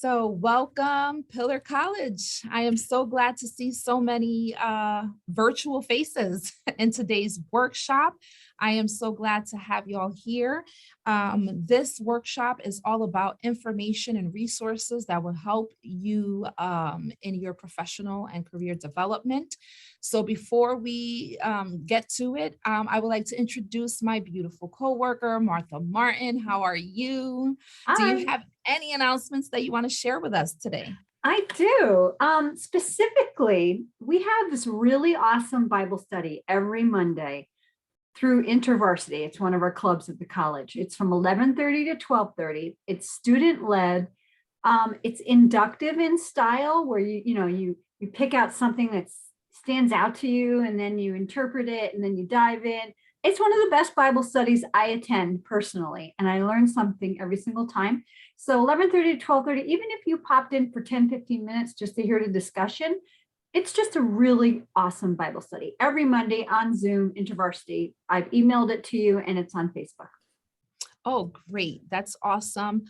So welcome, Pillar College. I am so glad to see so many virtual faces in today's workshop. I am so glad to have you all here. This workshop is all about information and resources that will help you in your professional and career development. So before we get to it, I would like to introduce my beautiful coworker, Martha Martin. How are you? Do Hi. you have any announcements that you want to share with us today? I do. Specifically, we have this really awesome Bible study every Monday through InterVarsity. It's one of our clubs at the college. It's from 11:30 to 12:30. It's student-led. It's inductive in style, where you pick out something that stands out to you, and then you interpret it, and then you dive in. It's one of the best Bible studies I attend personally, and I learn something every single time. So 11:30 to 12:30, even if you popped in for 10-15 minutes just to hear the discussion, it's just a really awesome Bible study every Monday on Zoom, InterVarsity. I've emailed it to you, and it's on Facebook. Oh, great. That's awesome.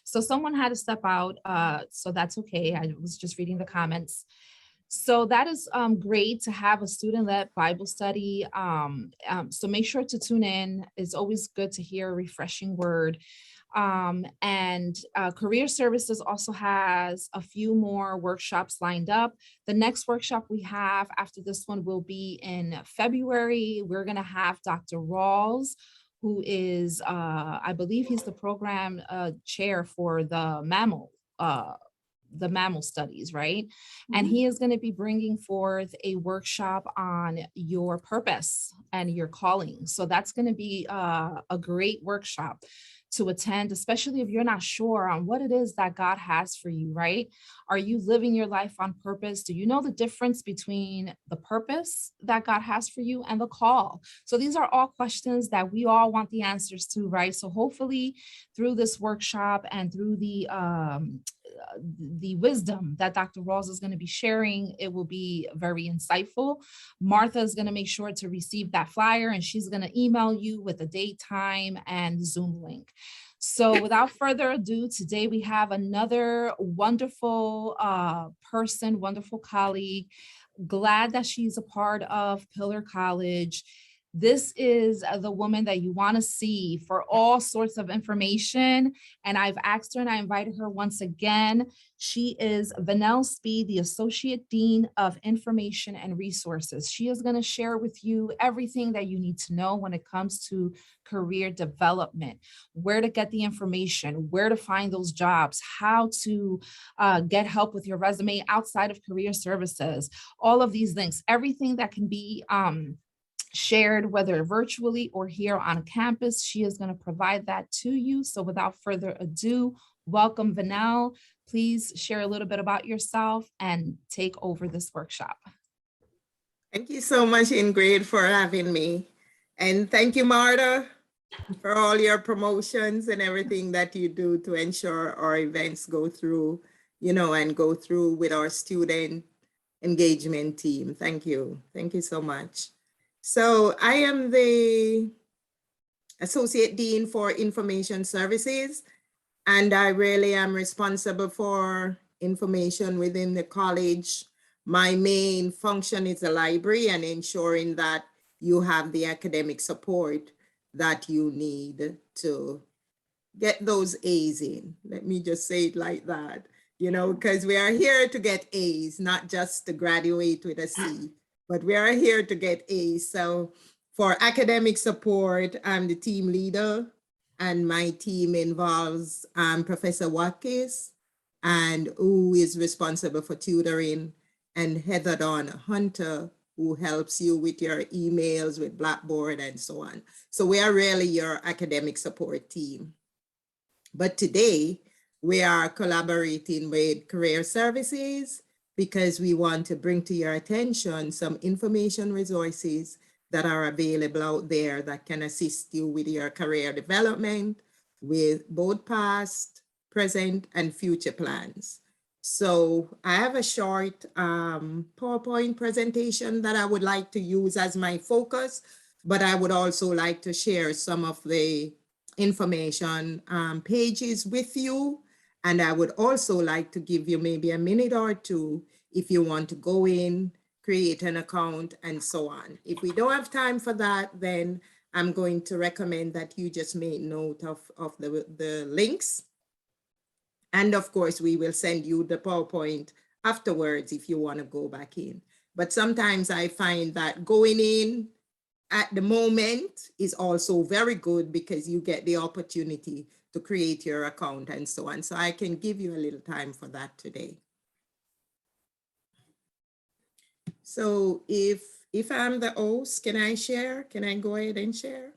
So someone had to step out, so that's okay. I was just reading the comments. So that is great to have a student-led Bible study. So make sure to tune in. It's always good to hear a refreshing word. And Career Services also has a few more workshops lined up. The next workshop we have after this one will be in February. We're going to have Dr. Rawls, who is, I believe he's the program chair for the mammal studies, right? And he is going to be bringing forth a workshop on your purpose and your calling. So that's going to be a great workshop to attend, especially if you're not sure on what it is that God has for you, right? Are you living your life on purpose? Do you know the difference between the purpose that God has for you and the call? So these are all questions that we all want the answers to, right? So hopefully through this workshop and through the wisdom that Dr. Rawls is going to be sharing, it will be very insightful. Martha is going to make sure to receive that flyer, and she's going to email you with a date, time, and Zoom link. So without further ado, today we have another wonderful person, wonderful colleague. Glad that she's a part of Pillar College. This is the woman that you want to see for all sorts of information. And I've asked her and I invited her once again. She is Vanell Speed, the Associate Dean of Information and Resources. She is going to share with you everything that you need to know when it comes to career development, where to get the information, where to find those jobs, how to get help with your resume outside of career services, all of these links, everything that can be shared, whether virtually or here on campus. She is going to provide that to you. So without further ado, welcome, Vanell. Please share a little bit about yourself and take over this workshop. Thank you so much, Ingrid, for having me. And thank you, Marta, for all your promotions and everything that you do to ensure our events go through, and go through with our student engagement team. Thank you. Thank you so much. So I am the Associate Dean for Information Services, and I really am responsible for information within the college. My main function is the library and ensuring that you have the academic support that you need to get those A's in. Let me just say it like that, because we are here to get A's, not just to graduate with a C. But we are here to get A's. So for academic support, I'm the team leader, and my team involves Professor Watkins, and who is responsible for tutoring, and Heather Dawn Hunter, who helps you with your emails, with Blackboard, and so on. So we are really your academic support team. But today, we are collaborating with Career Services, because we want to bring to your attention some information resources that are available out there that can assist you with your career development with both past, present, and future plans. So I have a short PowerPoint presentation that I would like to use as my focus, but I would also like to share some of the information pages with you. And I would also like to give you maybe a minute or two if you want to go in, create an account, and so on. If we don't have time for that, then I'm going to recommend that you just make note of the links. And of course, we will send you the PowerPoint afterwards if you want to go back in. But sometimes I find that going in at the moment is also very good because you get the opportunity to create your account and so on. So I can give you a little time for that today. So if I'm the host, can I share? Can I go ahead and share?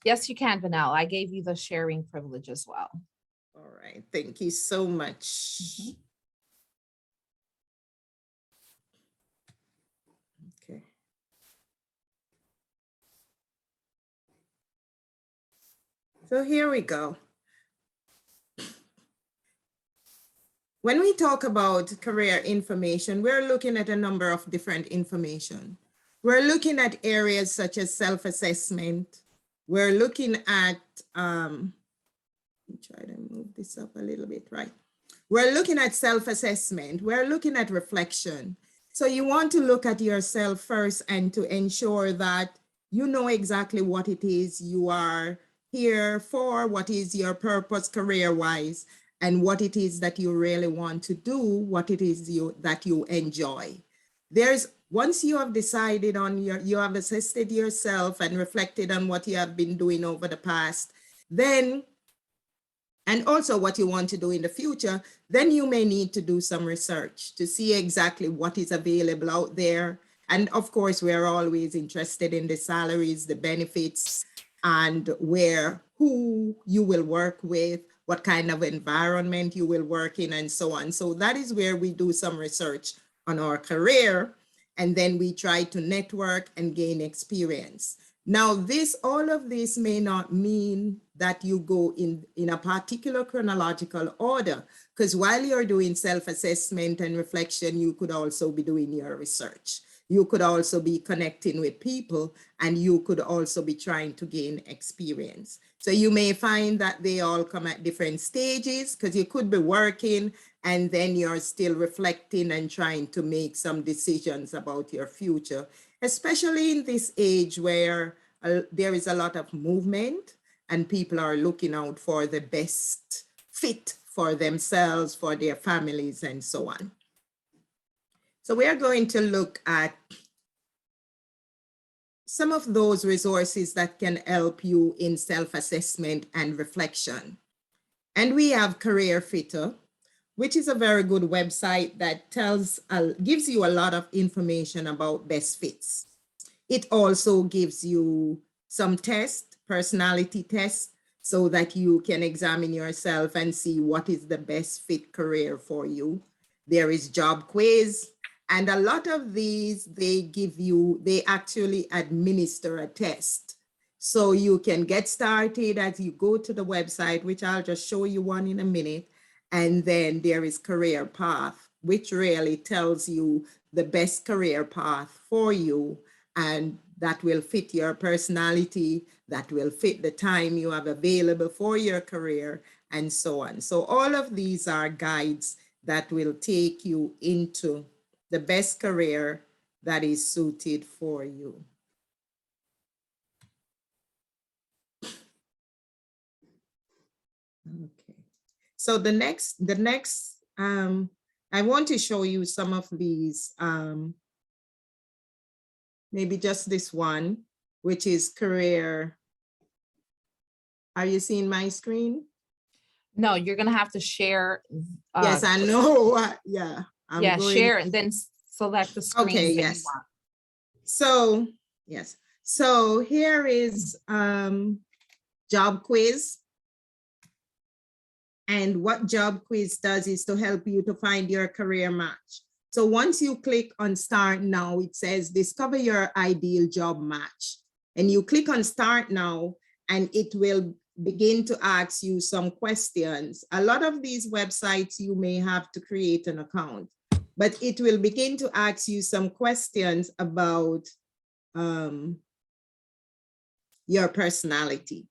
Yes, you can, Vanessa. I gave you the sharing privilege as well. All right, thank you so much. Okay. So here we go. When we talk about career information, we're looking at a number of different information. We're looking at areas such as self-assessment. We're looking at, let me try to move this up a little bit, right? We're looking at self-assessment. We're looking at reflection. So you want to look at yourself first and to ensure that you know exactly what it is you are here for, what is your purpose career-wise, and what it is that you really want to do, what it is that you enjoy. Once you have decided on you have assessed yourself and reflected on what you have been doing over the past, then, and also what you want to do in the future, then you may need to do some research to see exactly what is available out there. And of course, we're always interested in the salaries, the benefits, and who you will work with, what kind of environment you will work in, and so on. So that is where we do some research on our career, and then we try to network and gain experience. Now, all of this may not mean that you go in a particular chronological order, because while you're doing self-assessment and reflection, you could also be doing your research. You could also be connecting with people, and you could also be trying to gain experience. So you may find that they all come at different stages, because you could be working and then you're still reflecting and trying to make some decisions about your future, especially in this age where there is a lot of movement and people are looking out for the best fit for themselves, for their families, and so on. So we are going to look at some of those resources that can help you in self-assessment and reflection. And we have CareerFitter, which is a very good website that gives you a lot of information about best fits. It also gives you some tests, personality tests, so that you can examine yourself and see what is the best fit career for you. There is job quiz, and a lot of these, they actually administer a test. So you can get started as you go to the website, which I'll just show you one in a minute. And then there is career path, which really tells you the best career path for you, and that will fit your personality, that will fit the time you have available for your career, and so on. So all of these are guides that will take you into the best career that is suited for you. Okay. So the next, I want to show you some of these, maybe just this one, which is career. Are you seeing my screen? No, you're going to have to share. Yes, I know. Yeah. Share and then select the screen. Okay, yes. So, yes. So here is job quiz. And what job quiz does is to help you to find your career match. So once you click on start now, it says discover your ideal job match. And you click on start now, and it will begin to ask you some questions. A lot of these websites, you may have to create an account, but it will begin to ask you some questions about your personality.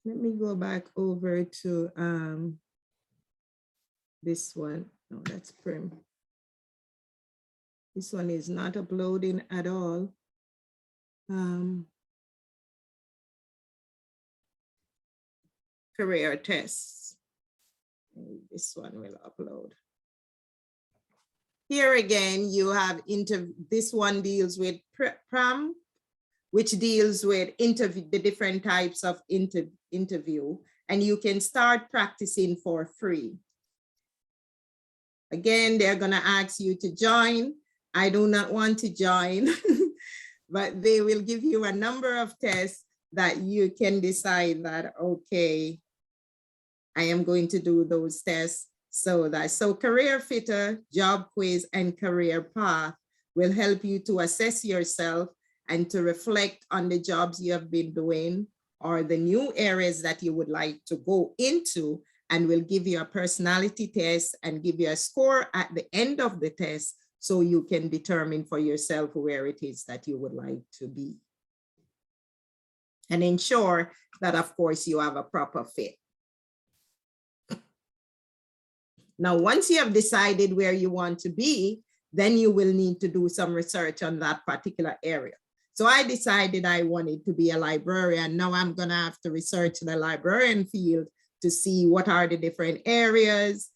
Let me go back over to this one. No, that's Prim. This one is not uploading at all. Career tests. This one will upload. Here again, you have this one deals with PRAM, which deals with the different types of interview, and you can start practicing for free. Again, they're gonna ask you to join. I do not want to join, but they will give you a number of tests that you can decide that, okay, I am going to do those tests. So CareerFitter, Job Quiz, and Career Path will help you to assess yourself and to reflect on the jobs you have been doing or the new areas that you would like to go into, and will give you a personality test and give you a score at the end of the test so you can determine for yourself where it is that you would like to be. And ensure that, of course, you have a proper fit. Now, once you have decided where you want to be, then you will need to do some research on that particular area. So I decided I wanted to be a librarian. Now I'm gonna have to research the librarian field to see what are the different areas,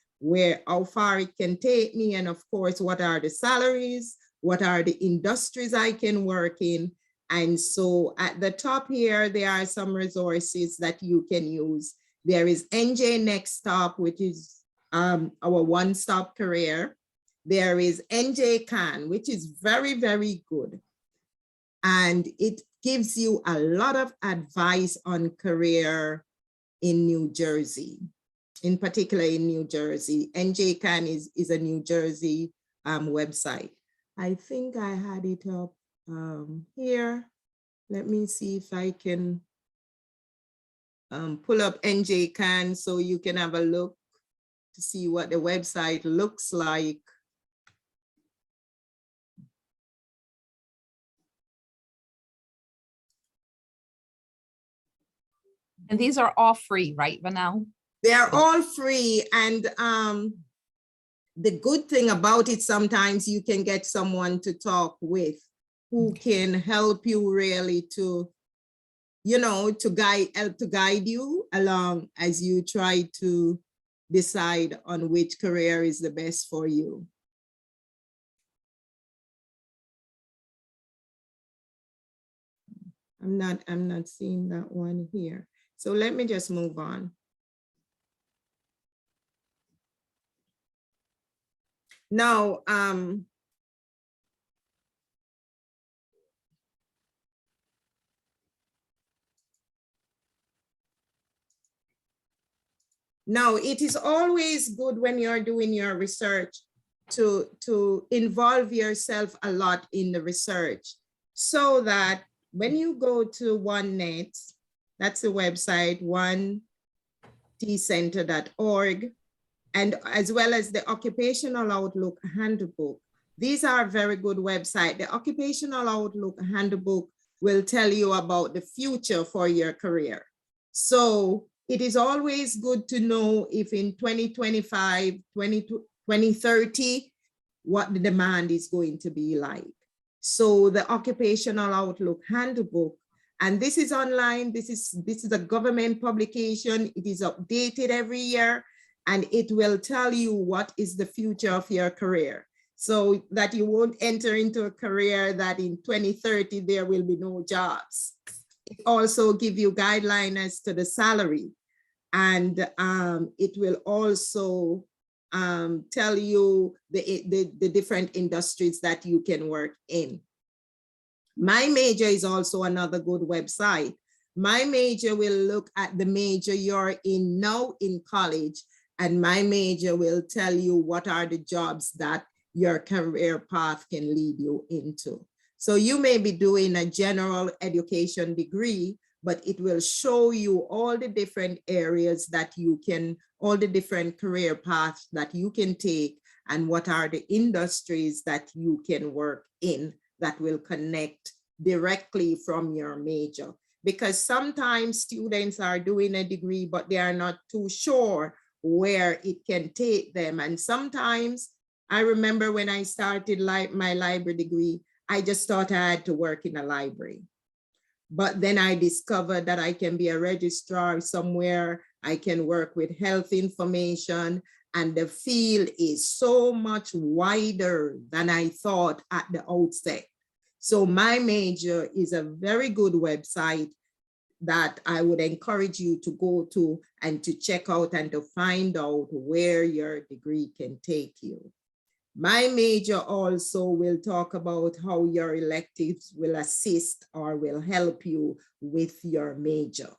how far it can take me, and of course, what are the salaries, what are the industries I can work in. And so at the top here, there are some resources that you can use. There is NJ Next Stop, which is our one-stop career. There is NJ Can, which is very, very good. And it gives you a lot of advice on career in New Jersey, in particular in New Jersey. NJ Can is a New Jersey website. I think I had it up here. Let me see if I can pull up NJ Can so you can have a look to see what the website looks like. And these are all free, right, Vanel? They're all free. And the good thing about it, sometimes you can get someone to talk with who can help you really to, help to guide you along as you try to decide on which career is the best for you. I'm not seeing that one here. So let me just move on. Now, now it is always good when you're doing your research to involve yourself a lot in the research, so that when you go to OneNet, that's the website, onetcenter.org, and as well as the Occupational Outlook Handbook. These are very good websites. The Occupational Outlook Handbook will tell you about the future for your career. So it is always good to know if in 2025, 2030, what the demand is going to be like. So the Occupational Outlook Handbook, and this is online, this is a government publication, it is updated every year, and it will tell you what is the future of your career, so that you won't enter into a career that in 2030 there will be no jobs. It also gives you guidelines as to the salary, and it will also tell you the different industries that you can work in. My Major is also another good website. My Major will look at the major you're in now in college, and My Major will tell you what are the jobs that your career path can lead you into. So you may be doing a general education degree, but it will show you all the different areas that you can, all the different career paths that you can take and what are the industries that you can work in that will connect directly from your major. Because sometimes students are doing a degree, but they are not too sure where it can take them. And sometimes I remember when I started my library degree, I just thought I had to work in a library. But then I discovered that I can be a registrar somewhere. I can work with health information, and the field is so much wider than I thought at the outset. So my major is a very good website that I would encourage you to go to and to check out and to find out where your degree can take you. My major also will talk about how your electives will assist or will help you with your major,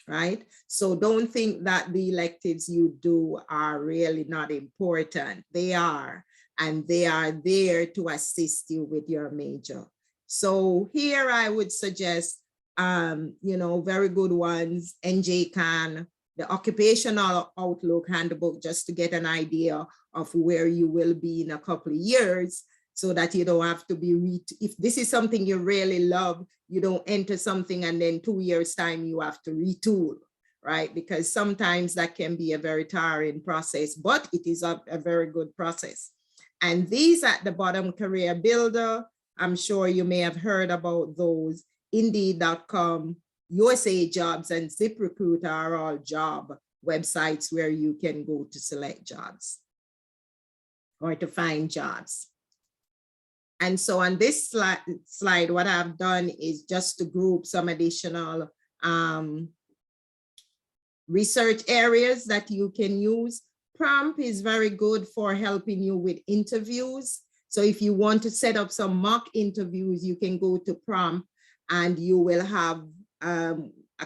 right? So don't think that the electives you do are really not important. They are, and they are there to assist you with your major. So here I would suggest, very good ones, NJCAN, the Occupational Outlook Handbook, just to get an idea of where you will be in a couple of years, so that you don't have to be, if this is something you really love, you don't enter something and then 2 years time you have to retool, right? Because sometimes that can be a very tiring process, but it is a very good process. And these at the bottom, Career Builder, I'm sure you may have heard about those. Indeed.com, USA Jobs, and ZipRecruiter are all job websites where you can go to select jobs or to find jobs. And so on this slide, what I've done is just to group some additional research areas that you can use. Prompt is very good for helping you with interviews. So if you want to set up some mock interviews, you can go to Prompt, and you will have a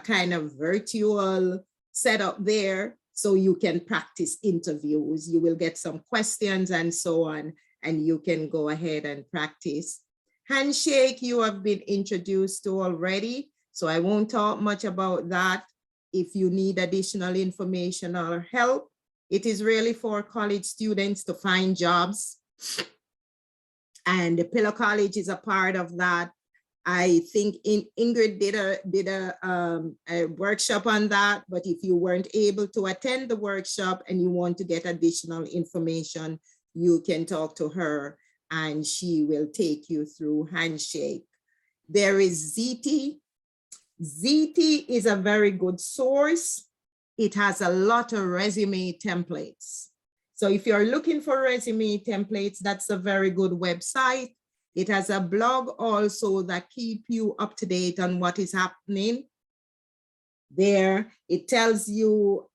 kind of virtual setup there, so you can practice interviews. You will get some questions and so on, and you can go ahead and practice. Handshake, you have been introduced to already, so I won't talk much about that. If you need additional information or help, it is really for college students to find jobs, and the Pillow College is a part of that. I think Ingrid did a workshop on that, but if you weren't able to attend the workshop and you want to get additional information, you can talk to her and she will take you through Handshake. There is ZT. ZT is a very good source. It has a lot of resume templates. So if you're looking for resume templates, that's a very good website. It has a blog also that keep you up to date on what is happening there. It tells you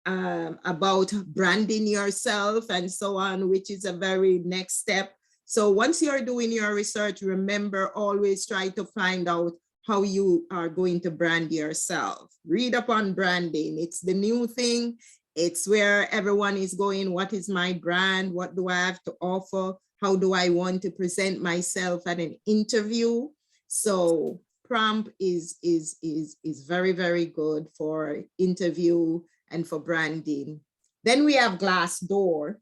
about branding yourself and so on, which is a very next step. So once you're doing your research, remember, always try to find out how you are going to brand yourself. Read up on branding. It's the new thing. It's where everyone is going. What is my brand? What do I have to offer? How do I want to present myself at an interview? So Prompt is very, very good for interview and for branding. Then we have Glassdoor,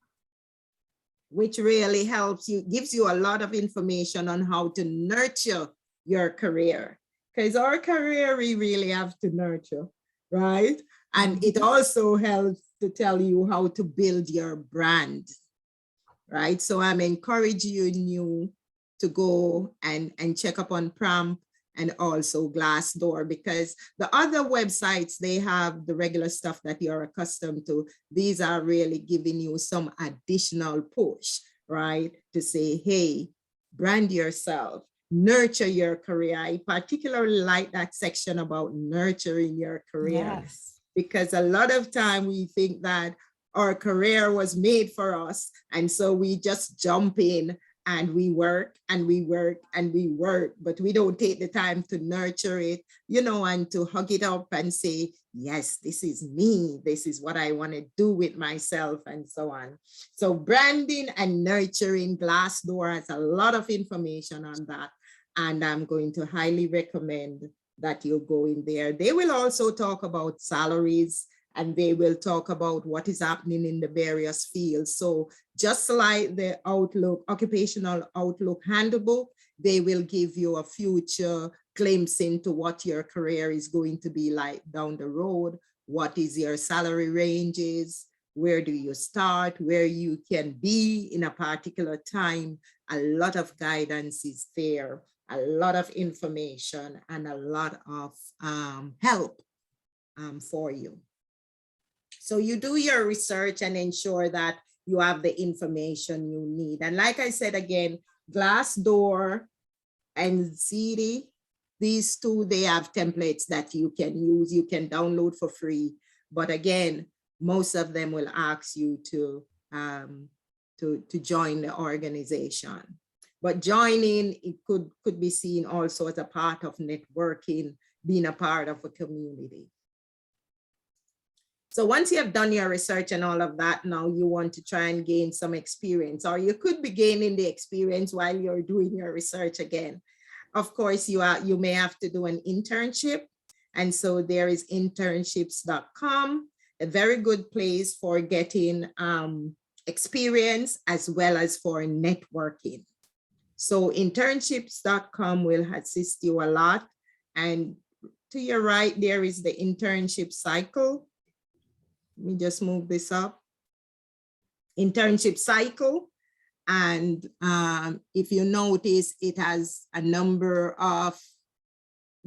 which really helps you, gives you a lot of information on how to nurture your career. Because our career, we really have to nurture, right? And it also helps to tell you how to build your brand, right? So I'm encouraging you to go and check up on Prompt and also Glassdoor, because the other websites, they have the regular stuff that you're accustomed to. These are really giving you some additional push, right? To say, hey, brand yourself, nurture your career. I particularly like that section about nurturing your career. Yes. Because a lot of time we think that our career was made for us. And so we just jump in and we work and we work and we work, but we don't take the time to nurture it, and to hug it up and say, yes, this is me. This is what I want to do with myself and so on. So branding and nurturing, Glassdoor has a lot of information on that. And I'm going to highly recommend that you go in there. They will also talk about salaries and they will talk about what is happening in the various fields. So just like the Outlook, Occupational Outlook Handbook, they will give you a future glimpse into what your career is going to be like down the road. What is your salary ranges? Where do you start? Where you can be in a particular time? A lot of guidance is there, a lot of information, and a lot of help for you. So you do your research and ensure that you have the information you need. And like I said again, Glassdoor and CD, these two, they have templates that you can use, you can download for free. But again, most of them will ask you to join the organization. But joining, it could be seen also as a part of networking, being a part of a community. So once you have done your research and all of that, now you want to try and gain some experience, or you could be gaining the experience while you're doing your research again. Of course, you may have to do an internship. And so there is internships.com, a very good place for getting experience as well as for networking. So internships.com will assist you a lot. And to your right, there is the internship cycle. Let me just move this up. Internship cycle. And if you notice, it has a number of,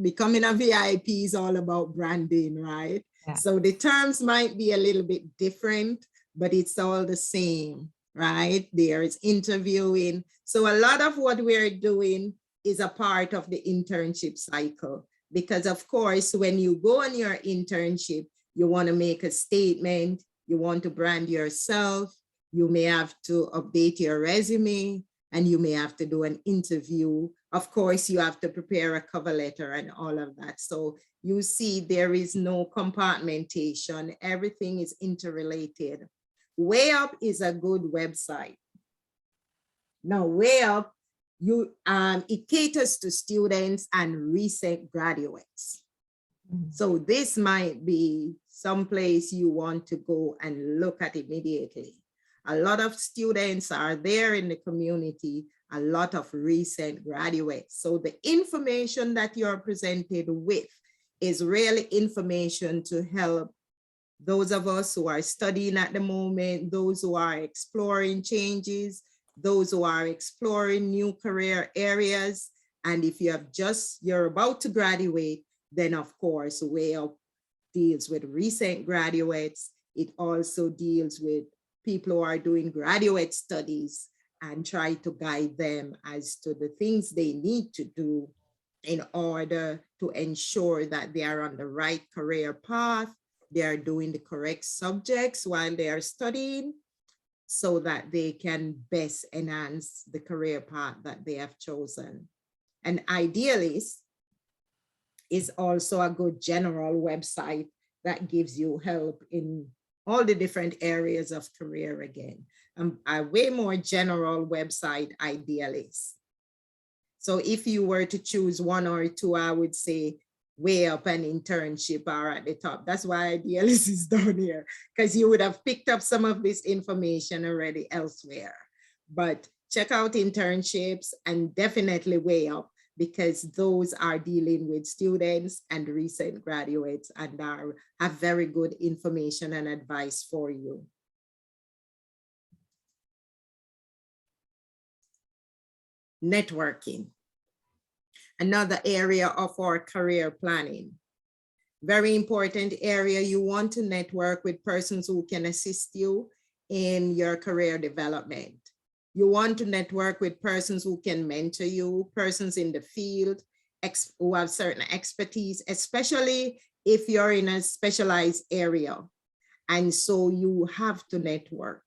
becoming a VIP is all about branding, right? Yeah. So the terms might be a little bit different, but it's all the same, right? There is interviewing. So a lot of what we're doing is a part of the internship cycle, because of course, when you go on your internship, you want to make a statement, you want to brand yourself, you may have to update your resume, and you may have to do an interview. Of course, you have to prepare a cover letter and all of that. So you see, there is no compartmentation. Everything is interrelated. WayUp is a good website. Now, WayUp, it caters to students and recent graduates. So this might be someplace you want to go and look at immediately. A lot of students are there in the community, a lot of recent graduates. So the information that you're presented with is really information to help those of us who are studying at the moment, those who are exploring changes, those who are exploring new career areas. And if you're about to graduate, then of course, WayUp deals with recent graduates. It also deals with people who are doing graduate studies and try to guide them as to the things they need to do in order to ensure that they are on the right career path, they are doing the correct subjects while they are studying, so that they can best enhance the career path that they have chosen. And Idealist is also a good general website that gives you help in all the different areas of career again. A way more general website, Idealist. So if you were to choose one or two, I would say WayUp and Internship are at the top. That's why Idealist is down here, because you would have picked up some of this information already elsewhere. But check out Internships and definitely WayUp, because those are dealing with students and recent graduates and have very good information and advice for you. Networking, another area of our career planning. Very important area. You want to network with persons who can assist you in your career development. You want to network with persons who can mentor you, persons in the field, who have certain expertise, especially if you're in a specialized area. And so you have to network.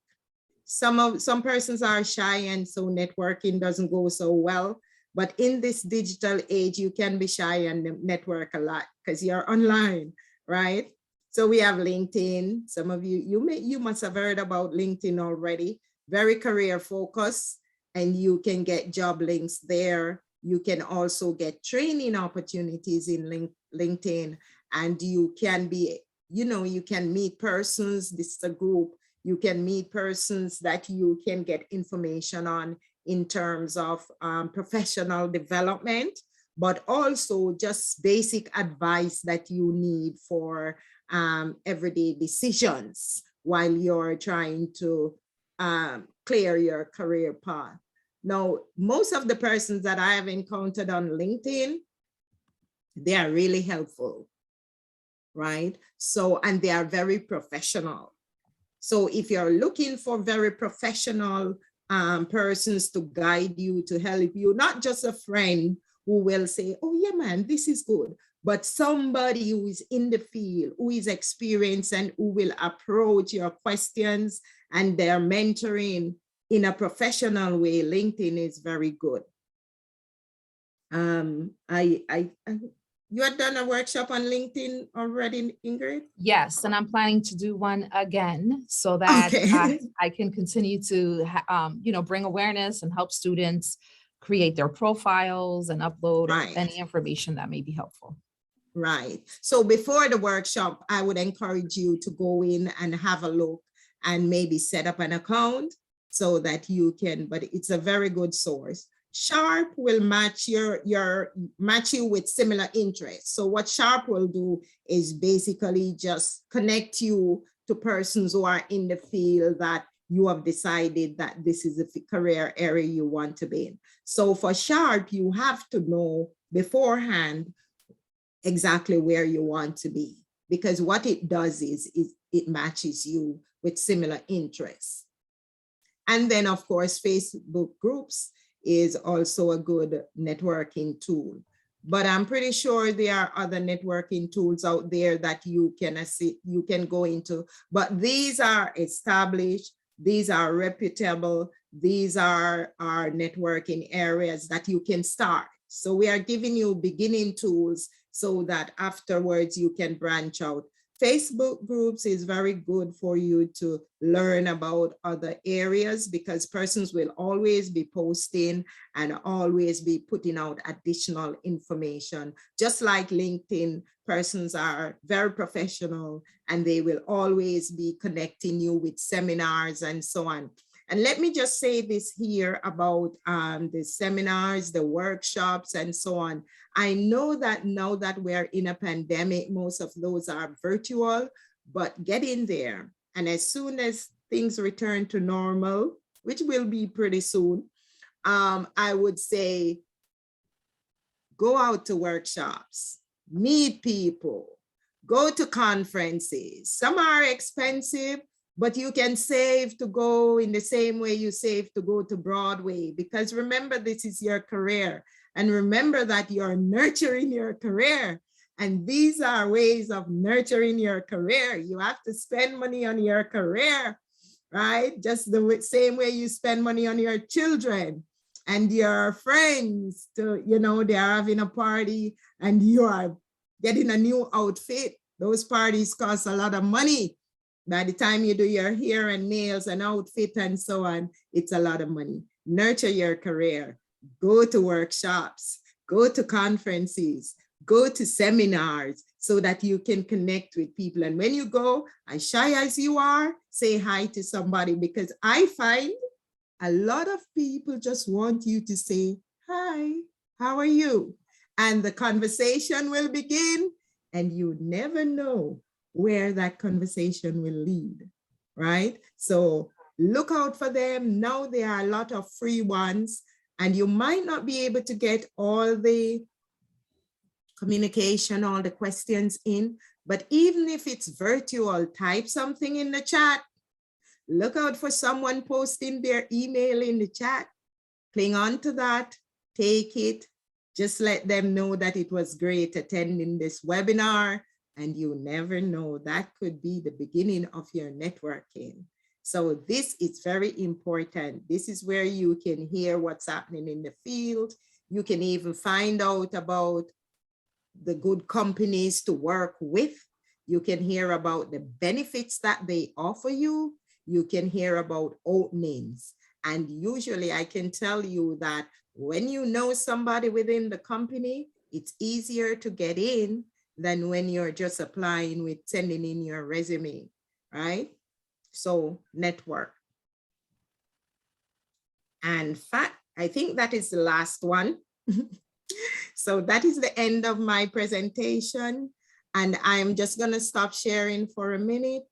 Some persons are shy, and so networking doesn't go so well. But in this digital age, you can be shy and network a lot because you're online, right? So we have LinkedIn. Some of you must have heard about LinkedIn already. Very career focused, and you can get job links there. You can also get training opportunities in LinkedIn, and you can be you know, you can meet persons, this is a group, you can meet persons that you can get information on in terms of professional development, but also just basic advice that you need for everyday decisions while you're trying to clear your career path. Now, most of the persons that I have encountered on LinkedIn, they are really helpful, right? So, and they are very professional. So if you're looking for very professional persons to guide you, to help you, not just a friend who will say, oh yeah, man, this is good, but somebody who is in the field, who is experienced and who will approach your questions and their mentoring in a professional way, LinkedIn is very good. You had done a workshop on LinkedIn already, Ingrid? Yes, and I'm planning to do one again so that Okay. I can continue to, you know, bring awareness and help students create their profiles and upload Right. any information that may be helpful. Right. So before the workshop, I would encourage you to go in and have a look and maybe set up an account so that you can, but it's a very good source. Sharp will match match you with similar interests. So what Sharp will do is basically just connect you to persons who are in the field that you have decided that this is a career area you want to be in. So for Sharp, you have to know beforehand exactly where you want to be, because what it does is it matches you with similar interests. And then of course, Facebook groups is also a good networking tool. But I'm pretty sure there are other networking tools out there that you can go into, but these are established, these are reputable, these are networking areas that you can start. So we are giving you beginning tools so that afterwards you can branch out. Facebook groups is very good for you to learn about other areas, because persons will always be posting and always be putting out additional information. Just like LinkedIn, persons are very professional and they will always be connecting you with seminars and so on. And let me just say this here about the seminars, the workshops, and so on. I know that now that we're in a pandemic, most of those are virtual, but get in there. And as soon as things return to normal, which will be pretty soon, I would say, go out to workshops, meet people, go to conferences. Some are expensive, but you can save to go in the same way you save to go to Broadway, because remember, this is your career. And remember that you're nurturing your career. And these are ways of nurturing your career. You have to spend money on your career, right? Just the same way you spend money on your children and your friends to, you know, they are having a party and you are getting a new outfit. Those parties cost a lot of money. By the time you do your hair and nails and outfit and so on, it's a lot of money. Nurture your career. Go to workshops, go to conferences, go to seminars so that you can connect with people. And when you go, as shy as you are, say hi to somebody, because I find a lot of people just want you to say, hi, how are you? And the conversation will begin, and you never know where that conversation will lead, right? So look out for them. Now there are a lot of free ones, and you might not be able to get all the communication, all the questions in, but even if it's virtual, type something in the chat. Look out for someone posting their email in the chat. Cling on to that, take it. Just let them know that it was great attending this webinar, and you never know, that could be the beginning of your networking. So this is very important. This is where you can hear what's happening in the field. You can even find out about the good companies to work with. You can hear about the benefits that they offer you. You can hear about openings. And usually I can tell you that when you know somebody within the company, it's easier to get in than when you're just applying with sending in your resume, right? So network. And fact, I think that is the last one. So that is the end of my presentation. And I'm just going to stop sharing for a minute.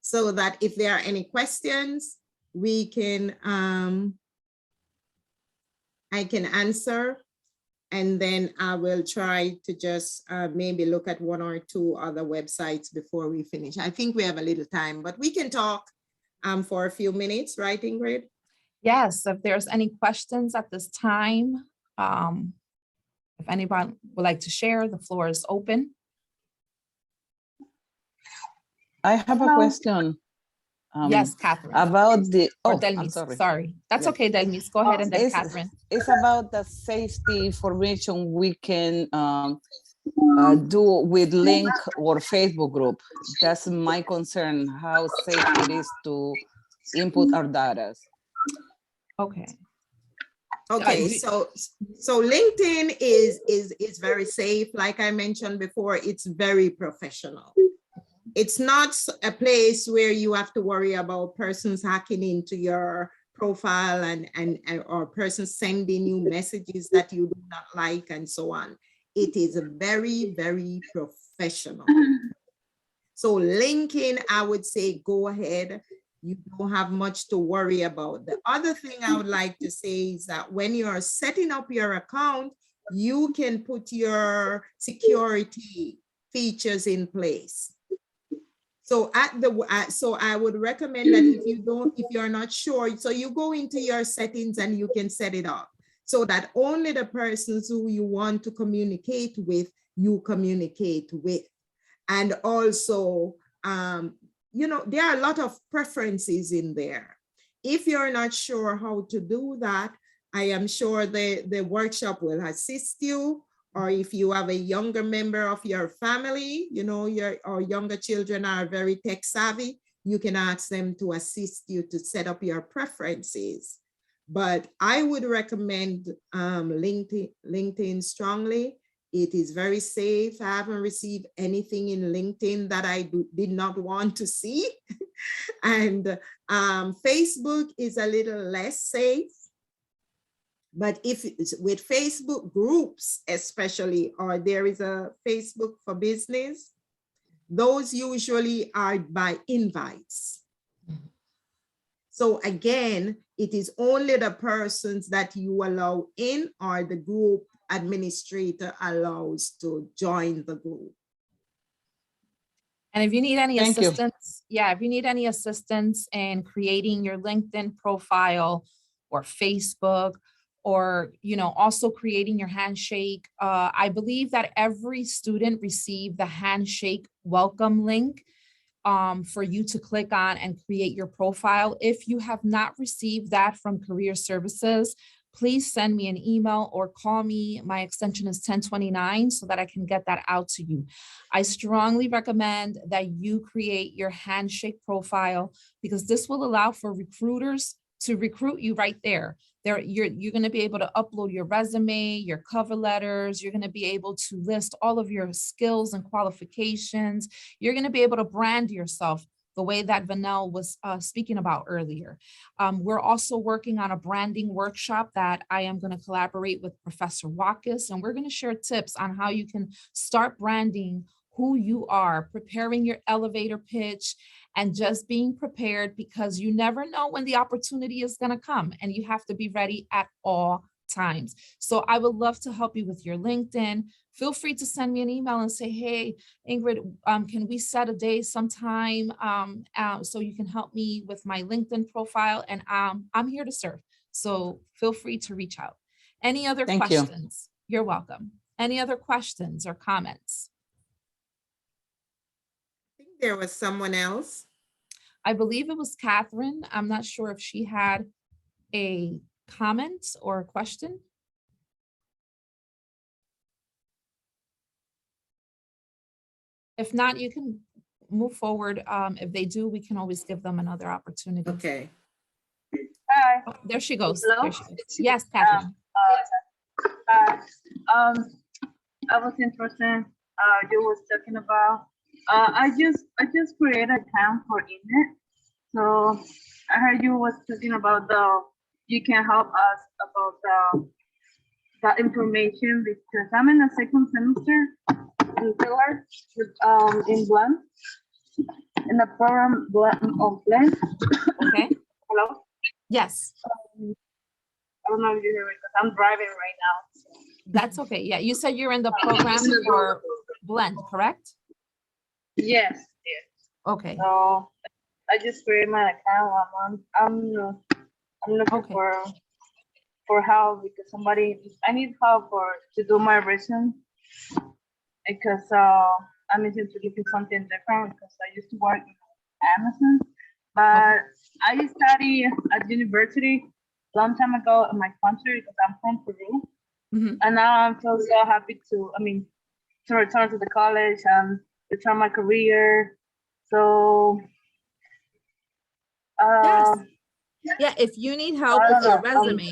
So that if there are any questions, we can, I can answer. And then I will try to just maybe look at one or two other websites before we finish. I think we have a little time, but we can talk for a few minutes, right, Ingrid? Yes, if there's any questions at this time, if anyone would like to share, the floor is open. I have a question. Yes, Catherine. About the, Or oh, I'm Delmis, sorry. sorry. That's Yes. okay, Delmis. Go ahead and then Catherine. It's about the safety information we can do with link or Facebook group. That's my concern, how safe it is to input our data. Okay. Okay, so LinkedIn is very safe. Like I mentioned before, it's very professional. It's not a place where you have to worry about persons hacking into your profile or persons sending you messages that you do not like and so on. It is a very, very professional. So LinkedIn, I would say, go ahead. You don't have much to worry about. The other thing I would like to say is that when you're setting up your account, you can put your security features in place. So so I would recommend that if you're not sure, so you go into your settings and you can set it up so that only the persons who you want to communicate with, you communicate with. And also, you know, there are a lot of preferences in there. If you're not sure how to do that, I am sure the workshop will assist you. Or if you have a younger member of your family, you know, or younger children are very tech savvy, you can ask them to assist you to set up your preferences. But I would recommend LinkedIn strongly. It is very safe. I haven't received anything in LinkedIn that I did not want to see. And Facebook is a little less safe. But if it's with Facebook groups, especially, or there is a Facebook for business, those usually are by invites. So again, it is only the persons that you allow in or the group administrator allows to join the group. And if you need any Thank you. assistance, if you need any assistance in creating your LinkedIn profile or Facebook, or, you know, also creating your handshake, I believe that every student received the handshake welcome link for you to click on and create your profile. If you have not received that from Career Services, please send me an email or call me. My extension is 1029 so that I can get that out to you. I strongly recommend that you create your handshake profile because this will allow for recruiters to recruit you right there. You're going to be able to upload your resume, your cover letters. You're going to be able to list all of your skills and qualifications. You're going to be able to brand yourself the way that Vanel was speaking about earlier. We're also working on a branding workshop that I am going to collaborate with Professor Watkins, and we're going to share tips on how you can start branding who you are, preparing your elevator pitch, and just being prepared because you never know when the opportunity is going to come and you have to be ready at all times. So I would love to help you with your LinkedIn. Feel free to send me an email and say, hey, Ingrid, can we set a day sometime so you can help me with my LinkedIn profile? And I'm here to serve. So feel free to reach out. Any other questions? You're welcome. Any other questions or comments? I think there was someone else. I believe it was Catherine. I'm not sure if she had a comment or a question. If not, you can move forward. If they do, we can always give them another opportunity. Okay. Oh, there she goes. There she goes. Yes, Catherine. But I was interested. You was talking about. I just created an account for Inet. So I heard you was talking about you can help us about the information because I'm in the second semester in Pillar in Blend in the program of Blend. Okay. Hello. Yes, I don't know if you hear me because I'm driving right now. that's okay. Yeah, you said you're in the program for Blend, correct? Yes. Yes. Okay, So I just created my account. I'm looking Okay. for help because I need help to do my resume because I'm interested to looking something different because I used to work in Amazon, but I studied at university long time ago in my country because I'm from Peru, Mhm. and now I'm so happy to return to the college and return my career. So Yes. Yeah, if you need help I with don't your know. resume,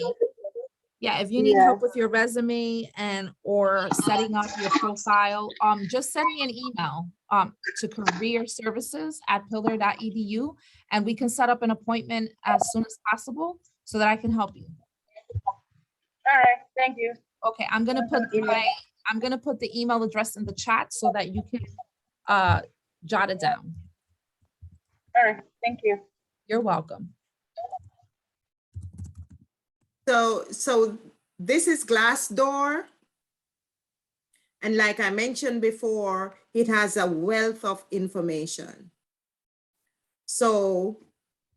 yeah, if you need Yeah. help with your resume and or setting up your profile, just send me an email to careerservices@pillar.edu and we can set up an appointment as soon as possible so that I can help you. All right, thank you. Okay, I'm gonna put the email address in the chat so that you can jot it down. All right, thank you. You're welcome. So this is Glassdoor. And like I mentioned before, it has a wealth of information. So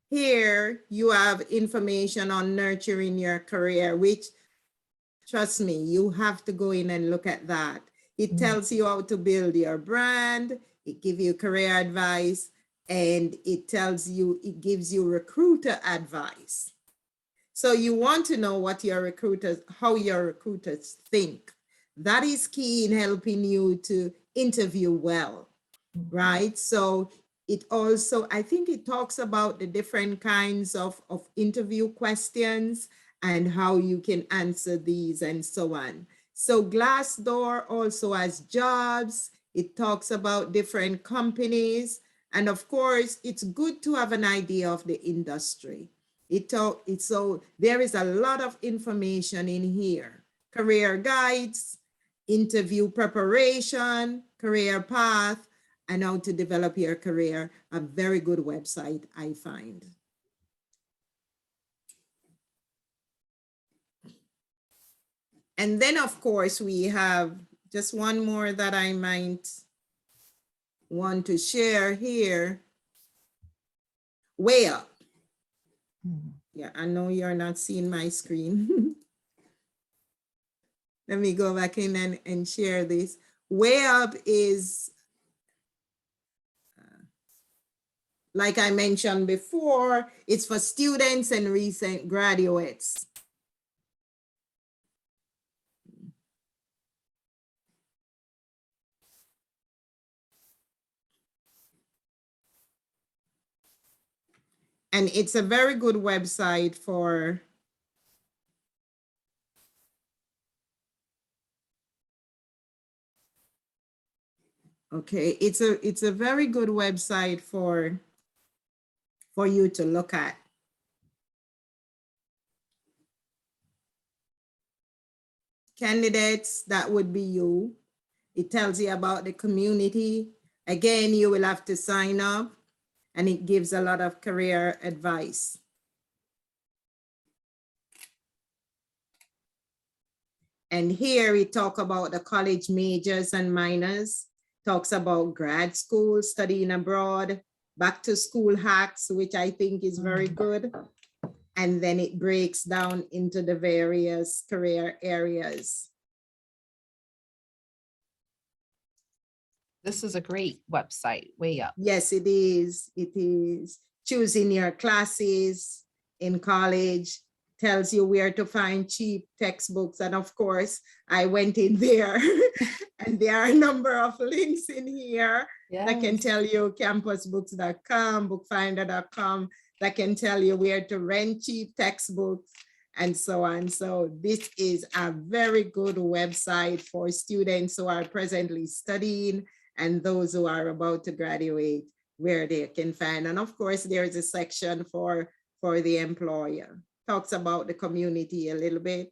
here you have information on nurturing your career, which, trust me, you have to go in and look at that. It tells you how to build your brand, it gives you career advice, and it gives you recruiter advice. So you want to know what how your recruiters think. That is key in helping you to interview well, right? So it also, I think it talks about the different kinds of interview questions and how you can answer these and so on. So Glassdoor also has jobs. It talks about different companies. And of course, it's good to have an idea of the industry. So there is a lot of information in here. Career guides, interview preparation, career path, and how to develop your career. A very good website, I find. And then of course we have just one more that I might want to share here. WayUp. Yeah, I know you're not seeing my screen. Let me go back in and share this. WayUp is, like I mentioned before, it's for students and recent graduates. And it's a very good website for it's a very good website for you to look at. Candidates, that would be you. It tells you about the community. Again, you will have to sign up, and it gives a lot of career advice. And here we talk about the college majors and minors, talks about grad school, studying abroad, back to school hacks, which I think is very good. And then it breaks down into the various career areas. This is a great website, WayUp. Yes, it is. It is. Choosing your classes in college, tells you where to find cheap textbooks. And of course, I went in there and there are a number of links in here that can tell you campusbooks.com, bookfinder.com, that can tell you where to rent cheap textbooks. and so on. So this is a very good website for students who are presently studying and those who are about to graduate, where they can find. And of course, there's a section for the employer. Talks about the community a little bit.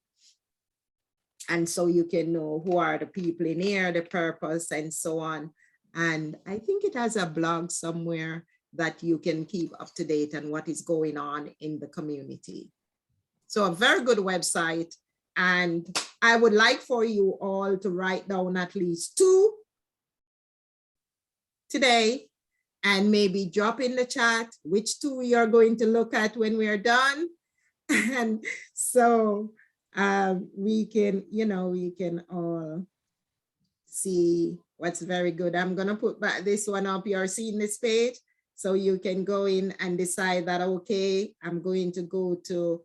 And so you can know who are the people in here, the purpose, and so on. And I think it has a blog somewhere that you can keep up to date on what is going on in the community. So a very good website. And I would like for you all to write down at least 2 today, and maybe drop in the chat which 2 you're going to look at when we're done. And so we can, we can all see what's very good. I'm gonna put back this one up. You're seeing this page, so you can go in and decide that, okay, I'm going to go to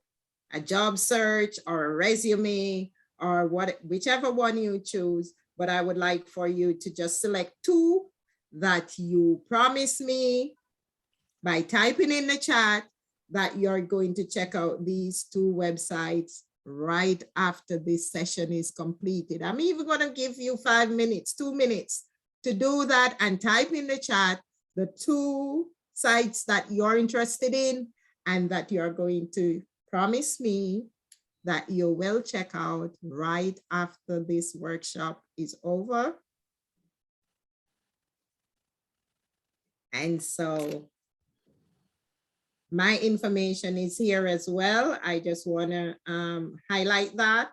a job search or a resume or whichever one you choose. But I would like for you to just select 2 that you promise me by typing in the chat that you're going to check out these 2 websites right after this session is completed. I'm even going to give you 5 minutes, 2 minutes to do that, and type in the chat the 2 sites that you're interested in and that you're going to promise me that you will check out right after this workshop is over. And so my information is here as well. I just want to highlight that.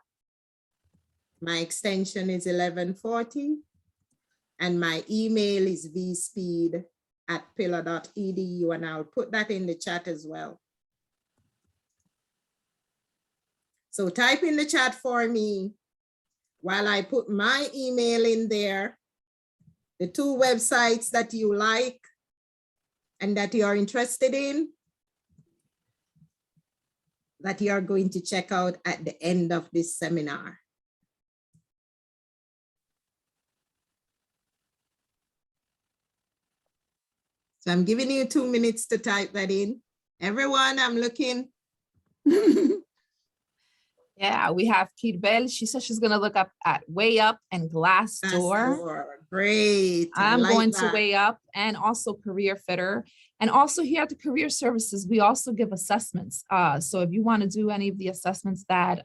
My extension is 1140 and my email is vspeed@pillar.edu, and I'll put that in the chat as well. So type in the chat for me while I put my email in there, the 2 websites that you like and that you are interested in, that you are going to check out at the end of this seminar. So I'm giving you 2 minutes to type that in. Everyone, I'm looking. Yeah, we have Kirbel. She says she's going to look up at WayUp and Glassdoor. Great. I'm going to WayUp and also CareerFitter. And also here at the Career Services, we also give assessments. So if you want to do any of the assessments that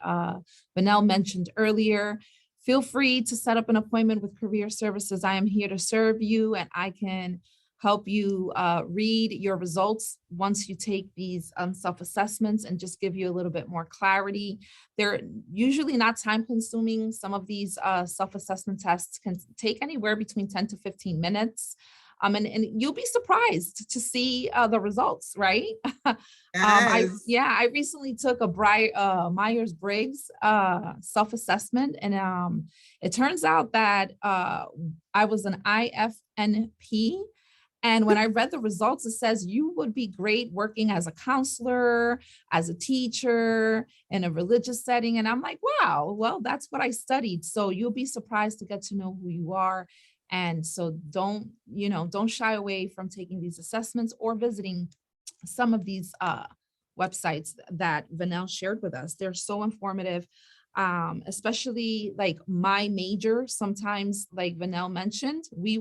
Vanell mentioned earlier, feel free to set up an appointment with Career Services. I am here to serve you, and I can help you read your results once you take these self-assessments and just give you a little bit more clarity. They're usually not time consuming. Some of these self-assessment tests can take anywhere between 10 to 15 minutes. And you'll be surprised to see the results, right? Yes. I recently took a Myers-Briggs self-assessment, and it turns out that I was an IFNP. And when I read the results, it says you would be great working as a counselor, as a teacher, in a religious setting. And I'm like, wow, well, that's what I studied. So you'll be surprised to get to know who you are. And so don't shy away from taking these assessments or visiting some of these websites that Vanell shared with us. They're so informative. Especially like my major, sometimes like Vanell mentioned, we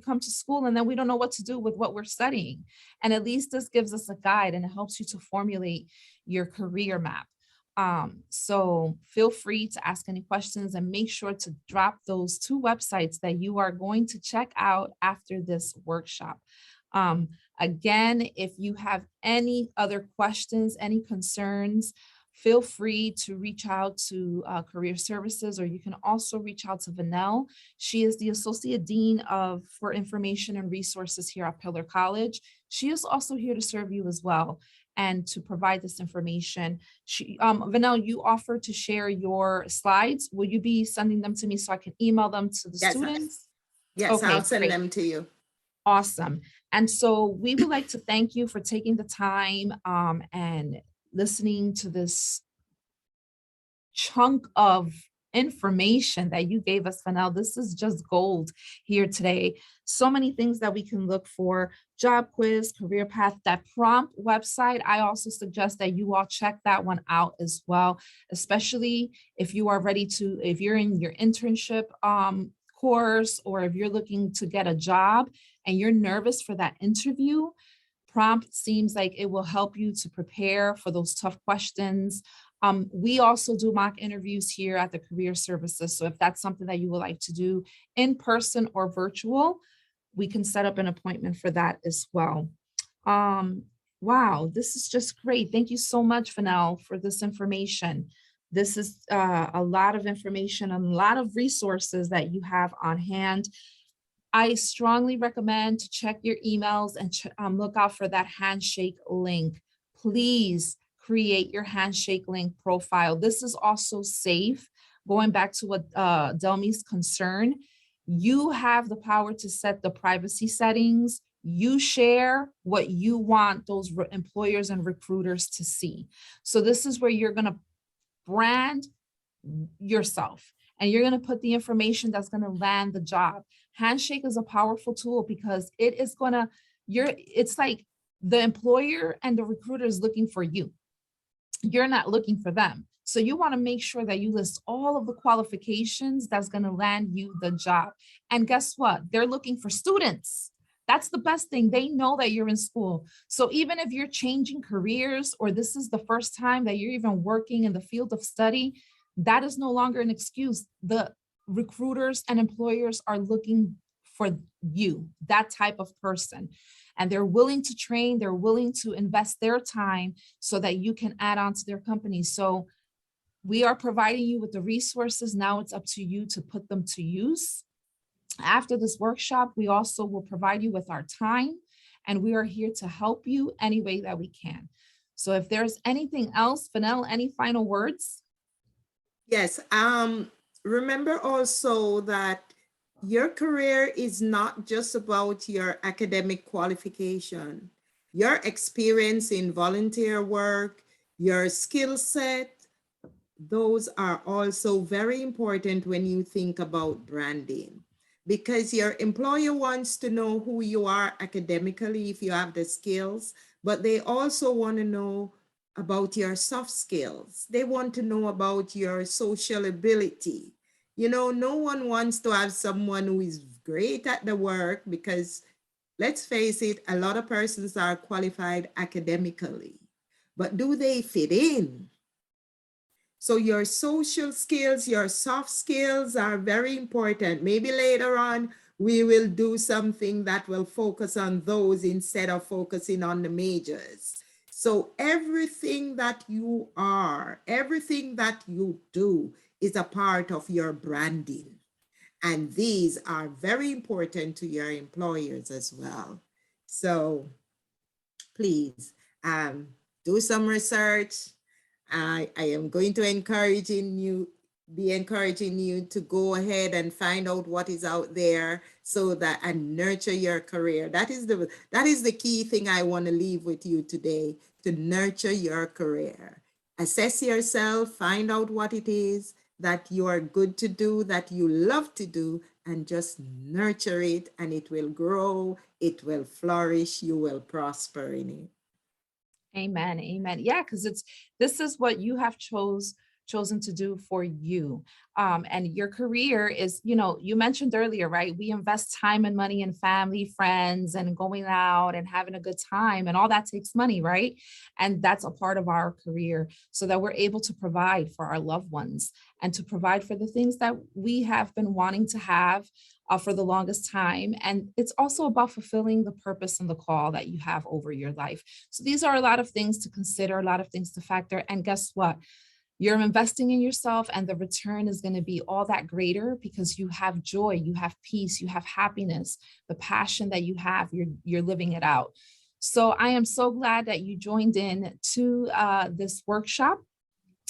come to school and then we don't know what to do with what we're studying. And at least this gives us a guide and it helps you to formulate your career map. So feel free to ask any questions and make sure to drop those 2 websites that you are going to check out after this workshop. Again, if you have any other questions, any concerns, feel free to reach out to Career Services, or you can also reach out to Vanell. She is the Associate Dean for Information and Resources here at Pillar College. She is also here to serve you as well and to provide this information. Vanell, you offered to share your slides. Will you be sending them to me so I can email them to the students? Yes, Okay, I'll send great. them to you. Awesome. And so we would like to thank you for taking the time and listening to this chunk of information that you gave us, Fennell. This is just gold here today. So many things that we can look for: job quiz, career path, that prompt website. I also suggest that you all check that one out as well, especially if you are ready to, if you're in your internship course, or if you're looking to get a job and you're nervous for that interview. Prompt seems like it will help you to prepare for those tough questions. We also do mock interviews here at the Career Services. So if that's something that you would like to do in person or virtual, we can set up an appointment for that as well. Wow, this is just great. Thank you so much, Fennell, for this information. This is a lot of information, a lot of resources that you have on hand. I strongly recommend to check your emails and look out for that handshake link. Please create your handshake link profile. This is also safe. Going back to what Delmi's concern, you have the power to set the privacy settings. You share what you want those employers and recruiters to see. So this is where you're going to brand yourself, and you're going to put the information that's going to land the job. Handshake is a powerful tool because it is going to, it's like the employer and the recruiter is looking for you. You're not looking for them. So you want to make sure that you list all of the qualifications that's going to land you the job. And guess what? They're looking for students. That's the best thing. They know that you're in school. So even if you're changing careers, or this is the first time that you're even working in the field of study, that is no longer an excuse. The recruiters and employers are looking for you, that type of person. And they're willing to train, they're willing to invest their time so that you can add on to their company. So we are providing you with the resources. Now it's up to you to put them to use. After this workshop, we also will provide you with our time, and we are here to help you any way that we can. So if there's anything else, Fennell, any final words? Yes. Remember also that your career is not just about your academic qualification. Your experience in volunteer work, your skill set, those are also very important when you think about branding, because your employer wants to know who you are academically if you have the skills, but they also want to know about your soft skills. They want to know about your social ability. You know, no one wants to have someone who is great at the work, because let's face it, a lot of persons are qualified academically, but do they fit in? So your social skills, your soft skills are very important. Maybe later on, we will do something that will focus on those instead of focusing on the majors. So everything that you are, everything that you do is a part of your branding. And these are very important to your employers as well. So please do some research. I am going to be encouraging you to go ahead and find out what is out there, so that, and nurture your career. That is the key thing I want to leave with you today, to nurture your career. Assess yourself, find out what it is that you are good to do, that you love to do, and just nurture it, and it will grow, it will flourish, you will prosper in it. Amen. Amen. Yeah, because this is what you have chosen to do for you. And your career is, you mentioned earlier, right? We invest time and money in family, friends, and going out and having a good time, and all that takes money, right? And that's a part of our career, so that we're able to provide for our loved ones and to provide for the things that we have been wanting to have for the longest time. And it's also about fulfilling the purpose and the call that you have over your life. So these are a lot of things to consider, a lot of things to factor. And guess what? You're investing in yourself, and the return is going to be all that greater, because you have joy, you have peace, you have happiness, the passion that you have, you're living it out. So I am so glad that you joined in to this workshop.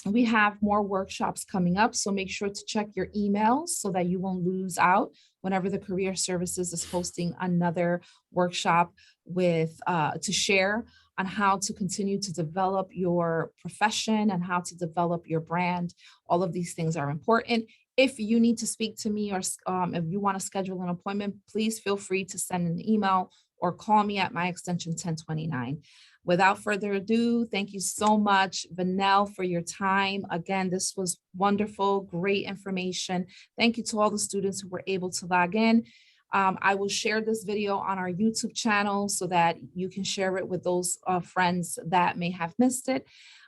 We have more workshops coming up, so make sure to check your emails so that you won't lose out whenever the Career Services is hosting another workshop to share on how to continue to develop your profession and how to develop your brand. All of these things are important. If you need to speak to me or if you want to schedule an appointment, please feel free to send an email or call me at my extension 1029. Without further ado, thank you so much, Vanell, for your time. Again, this was wonderful, great information. Thank you to all the students who were able to log in. I will share this video on our YouTube channel so that you can share it with those friends that may have missed it.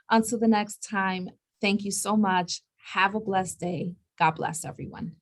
Until the next time, thank you so much. Have a blessed day. God bless everyone.